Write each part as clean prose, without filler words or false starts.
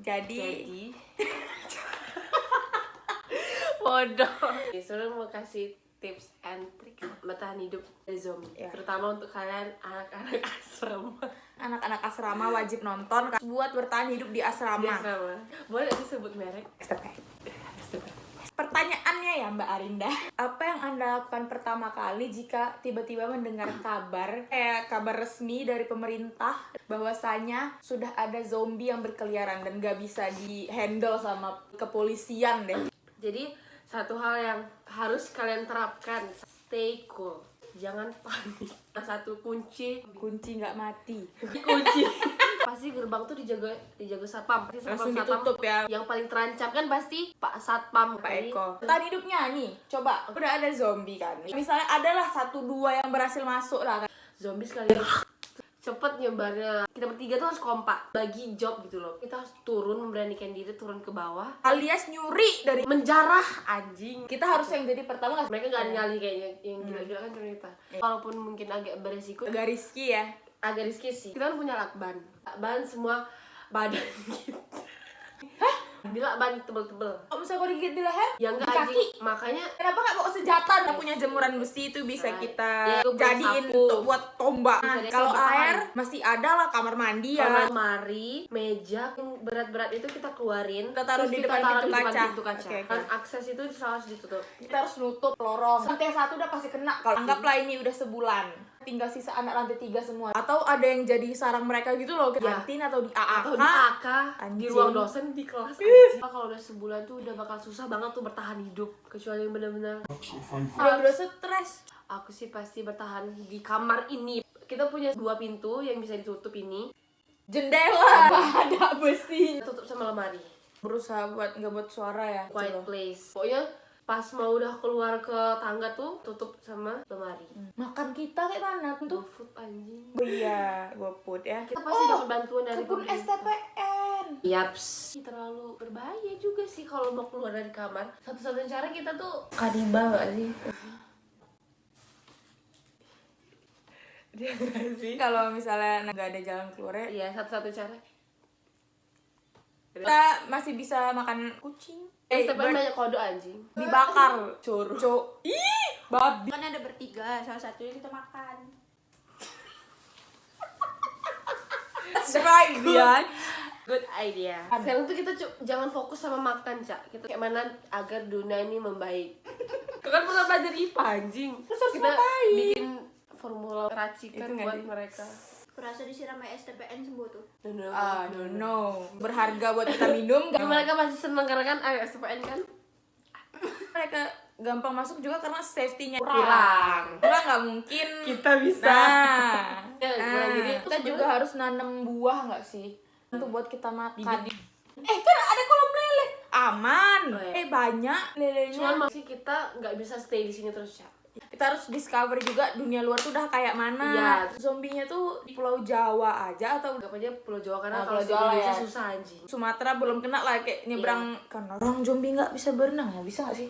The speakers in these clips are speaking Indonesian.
Jadi bodoh. Disuruh mau kasih tips and trick bertahan hidup dari zombie, terutama untuk kalian anak-anak asrama. Anak-anak asrama wajib nonton buat bertahan hidup di asrama. Boleh nggak sih sebut merek? Pertanyaannya ya Mbak Arinda, apa yang Anda lakukan pertama kali jika tiba-tiba mendengar kabar resmi dari pemerintah bahwasanya sudah ada zombie yang berkeliaran dan gak bisa di-handle sama kepolisian deh? Jadi satu hal yang harus kalian terapkan, stay cool, jangan panik. Satu kunci nggak mati. Kunci pasti gerbang tuh dijaga satpam. Langsung ditutup ya. Yang paling terancam kan pasti Pak Satpam, Pak Eko. Bertahan hidupnya nih, coba udah ada zombie kan. Misalnya adalah 1-2 yang berhasil masuk lah kan. Zombie sekali cepet nyebarnya. Kita bertiga tuh harus kompak, bagi job gitu loh. Kita harus turun, memberanikan diri turun ke bawah, alias nyuri dari menjarah anjing. Kita harus yang jadi pertama nggak? Mereka nggak ada nyali kayaknya, yang gila-gila kan cerita. Walaupun mungkin agak beresiko, agak riski ya. Agak riski sih. Kita kan punya lakban semua badan gitu. Dilakban tebel-tebel. Kalau misalnya kau digigit di leher, ya enggak di kaki, makanya kenapa nggak bawa senjata? Kita punya jemuran besi itu bisa kita itu jadiin untuk buat tombak. Nah, kalau air masih ada lah, kamar mandi ya. Lemari, meja yang berat-berat itu kita keluarin, kita taruh di depan pintu kaca. Okay. Dan akses itu harus ditutup. Kita harus nutup lorong. Lantai 1 udah pasti kena. Kalau anggaplah ini udah sebulan, tinggal sisa anak lantai 3 semua. Atau ada yang jadi sarang mereka gitu loh, ke kantin atau di AA. Atau di AK, di ruang dosen, di kelas. Kalau udah sebulan tuh udah bakal susah banget tuh bertahan hidup, kecuali yang benar-benar udah stres. Aku sih pasti bertahan di kamar ini. Kita punya 2 pintu yang bisa ditutup ini. Jendela ada besi. Tutup sama lemari. Berusaha buat nggak buat suara ya. Quiet place. Pokoknya pas mau udah keluar ke tangga tuh tutup sama lemari. Makan kita kayak mana tuh? GoFood anjing. Oh iya, GoFood ya. Kita pasti dapat bantuan dari kebun STPN. Yaps. Terlalu berbahaya juga sih kalau mau keluar dari kamar. Satu-satunya cara kita tuh kanibal gak sih? Kalau misalnya nggak ada jalan keluarnya, iya, satu-satunya cara. Kita masih bisa makan kucing. Tapi banyak kodok anjing. Dibakar. Ih, babi. Kan ada bertiga, salah satunya kita makan. That's right, Bian. Good idea. Sekarang tuh kita jangan fokus sama makan, Cak. Kita kayak mana agar dunia ini membaik. Kau kan pernah belajar IPA anjing. Terus harus kita ngapain? bikin formula racikan Itu buat mereka. Kurasa disiram STPN sembuh tuh. No. Berharga buat kita minum. Tapi mereka masih seneng karena kan SPN kan. Mereka gampang masuk juga karena safety-nya kurang. Karena nggak mungkin Kita bisa. Jadi kita juga harus nanam buah nggak sih? Untuk buat kita makan. Kan ada kolam lele. Aman. Banyak lelenya. Cuman masih kita nggak bisa stay di sini terus, Cak. Kita harus discover juga dunia luar tuh udah kayak mana. Iya. Zombinya tuh di Pulau Jawa aja atau Gak aja Pulau Jawa karena Pulau kalau Jawa Indonesia ya. susah anjing. Sumatera belum kena lah kayak nyebrang. Karena orang zombie nggak bisa berenang, bisa nggak sih?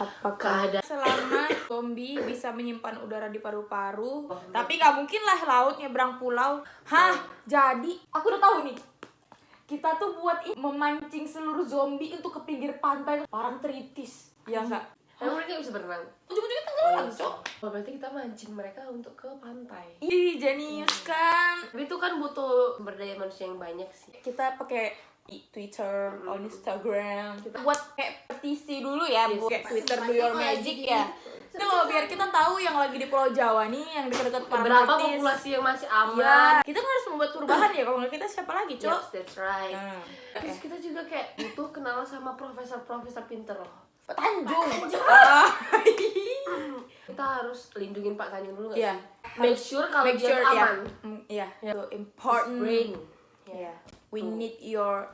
Apakah ada selama zombie bisa menyimpan udara di paru-paru, tapi nggak mungkin lah laut nyebrang pulau. Jadi aku udah tahu nih. Kita tuh buat memancing seluruh zombie untuk ke pinggir pantai Parangtritis. Ya enggak? Tapi mereka bisa berenang. Ujung-ujungnya tenggelam, Cok. Berarti kita mancing mereka untuk ke pantai. Ih, jenius kan. Tapi itu kan butuh sumber daya manusia yang banyak sih. Kita pakai Twitter, on Instagram. Kita buat kayak petisi dulu ya, buat kayak Twitter do your magic ya. Itu loh, biar kita tahu yang lagi di Pulau Jawa nih, yang dekat-dekat Berapa Parangtritis. populasi yang masih aman. Ya, kita kan harus membuat perubahan ya. Kalau nggak kita siapa lagi, Cok? Yes, that's right. Terus Okay. kita juga kayak butuh kenalan sama profesor-profesor pinter loh. Pak Tanjung. Kita harus lindungin Pak Tanjung dulu nggak Iya. sih? Make sure kalau dia ya. aman. Iya, itu important. Brain. Iya. We need your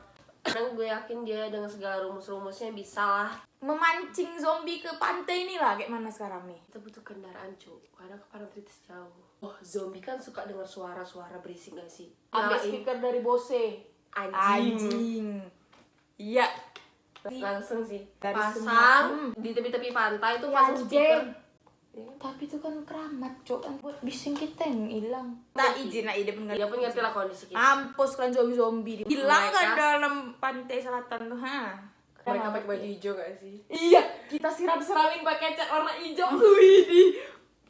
Karena gue yakin dia dengan segala rumus-rumusnya bisa lah. memancing zombie ke pantai nih lah. Kayak mana sekarang nih? Kita butuh kendaraan, Cuk. Karena ke Parangtritis jauh. Zombie kan suka dengar suara-suara berisik gak sih? Ambil Nyalain. speaker dari Bose. Anjing. Iya. Langsung sih. Dari Pasang di tepi-tepi pantai itu pasang speaker. Tapi itu kan keramat, Cok. Kan buat bising kita yang hilang. Tak izin lah ide bener. Dia pun ngerti lah kondisi kita. Mampus kan zombie-zombie. Hilang kan Mereka- dalam pantai selatan tuh, ha. Mereka pakai baju hijau gak sih? Iya, kita siram-siramin pakai cat warna hijau. Wih.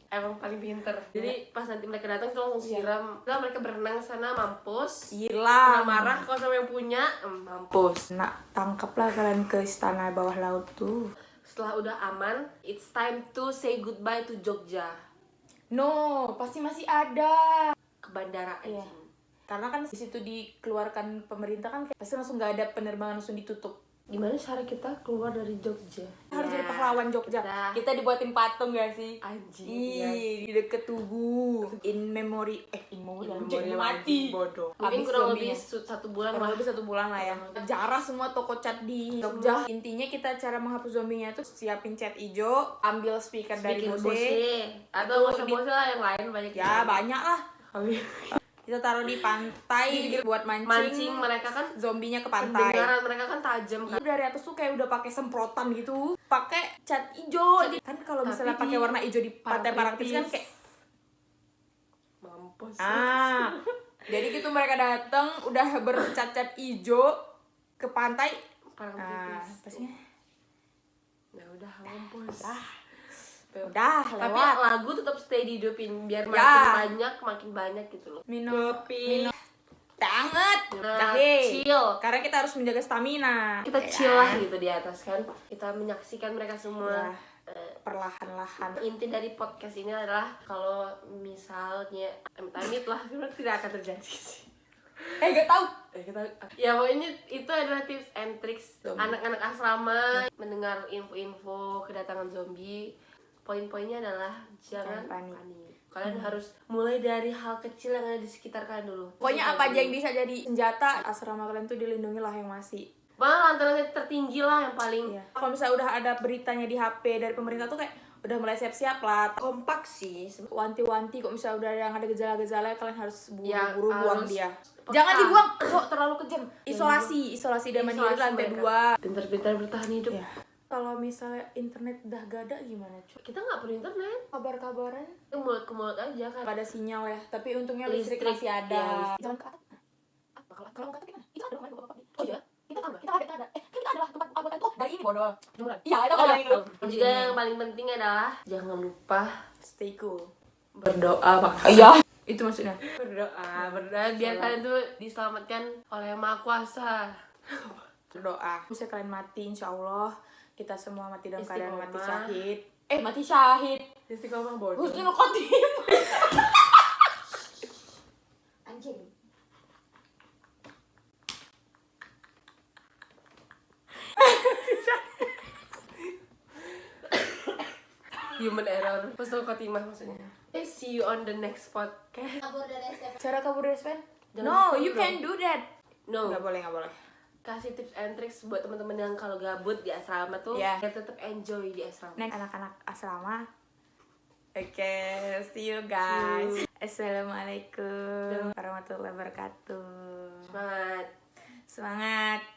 Emang paling pinter. Jadi pas nanti mereka datang kita langsung siram. Nah, mereka berenang sana mampus. Gila. Marah kalau sama yang punya, mampus. Nak tangkaplah kalian ke istana bawah laut tuh. Setelah udah aman, it's time to say goodbye to Jogja. No, pasti masih ada. Ke bandara aja. Iya. Karena kan di situ dikeluarkan pemerintah kan pasti langsung nggak ada penerbangan, langsung ditutup. Gimana cara kita keluar dari Jogja? Harus Ya. jadi pahlawan Jogja. Nah. Kita dibuatin patung gak sih? Anjing. Ih, di deket Tugu. In memory anjing, mati. Bodoh. Habis Mungkin kurang zombinya. lebih 1 bulan Kurang lah. lebih 1 bulan lah ya. Jarah semua toko cat di Jogja. Intinya kita cara menghapus zombinya tuh siapin cat hijau, ambil speaker dari Bikin Bose. Bose. Atau nggak usah Bose lah, yang lain banyak. Ya banyak lah. Kita taruh di pantai buat Mancing mereka kan zombinya ke pantai. pendengaran mereka kan tajam kan. Iya, dari atas tuh kayak udah pakai semprotan gitu, pakai cat hijau. Kan kalau misalnya Tapi pakai di warna hijau di pantai Parangtritis kan kayak mampus. jadi gitu mereka datang udah bercat-cat hijau ke pantai. Parangtritis. Pastinya Ya udah mampus. udah Tapi lewat. lagu tetap stay dihidupin biar Ya. makin banyak gitu loh. Minum teh hangat, Nah, jahe. chill. Karena kita harus menjaga stamina. Kita Ya. chill lah gitu di atas kan. Kita menyaksikan mereka semua. Ya. Perlahan-lahan. Inti dari podcast ini adalah kalau misalnya amit-amit lah sebenarnya tidak akan terjadi sih. Gak tahu. Ya pokoknya itu adalah tips and tricks Zombie. anak-anak asrama mendengar info-info kedatangan zombie. Poin-poinnya adalah jangan Jangan panik. panik. Kalian harus mulai dari hal kecil yang ada di sekitar kalian dulu. Pokoknya apa aja yang bisa jadi senjata asrama kalian tuh dilindungi lah yang masih. Malah lantai tertinggi lah yang paling Iya. Kalau misalnya udah ada beritanya di HP dari pemerintah tuh kayak udah mulai siap-siap lah. kompak sih. Wanti-wanti kok misalnya udah yang ada gejala-gejala kalian harus Ya, buru-buru buang harus dia. peka. Jangan dibuang, kok terlalu kejam. Isolasi dan mandiri Isolasi lantai mereka. 2. Pintar-pintar bertahan hidup. Ya. Kalau misalnya internet udah gak ada gimana cuy? Kita nggak perlu internet. Kabar-kabaran Itu mulut ke mulut aja kan. pada sinyal ya, tapi untungnya listrik Listrik, masih ada. ya, listrik. Jangan ke atas. Kalau ke atas gimana? Itu ada rumah bapak. Oh iya? Kita ada. Kita ada lah tempat pembuatan tuh dari ini bodoh. Jemuran. Iya, itu Oh, ada ini. juga yang paling penting adalah jangan lupa Stay cool. berdoa maksa. Iya. Itu maksudnya. Berdoa biar kalian tuh diselamatkan oleh Yang Maha Kuasa. Berdoa. Bisa kalian mati, insya Allah kita semua mati dalam keadaan mati Istiqomah. syahid. Mati syahid. Istiqomah bodoh. Husnul khotim. Anjing. Human error. Husnul khotimah maksudnya. See you on the next podcast. Kabur dari STP. Cara kabur dari SPN? Jangan No, kabur you dong. can do that. No. Gak boleh. Kasih tips and tricks buat teman-teman yang kalau gabut di asrama tuh Yeah. biar tetap enjoy di asrama. Next anak-anak asrama. Oke, see you guys. Assalamualaikum warahmatullahi wabarakatuh. Semangat. Semangat.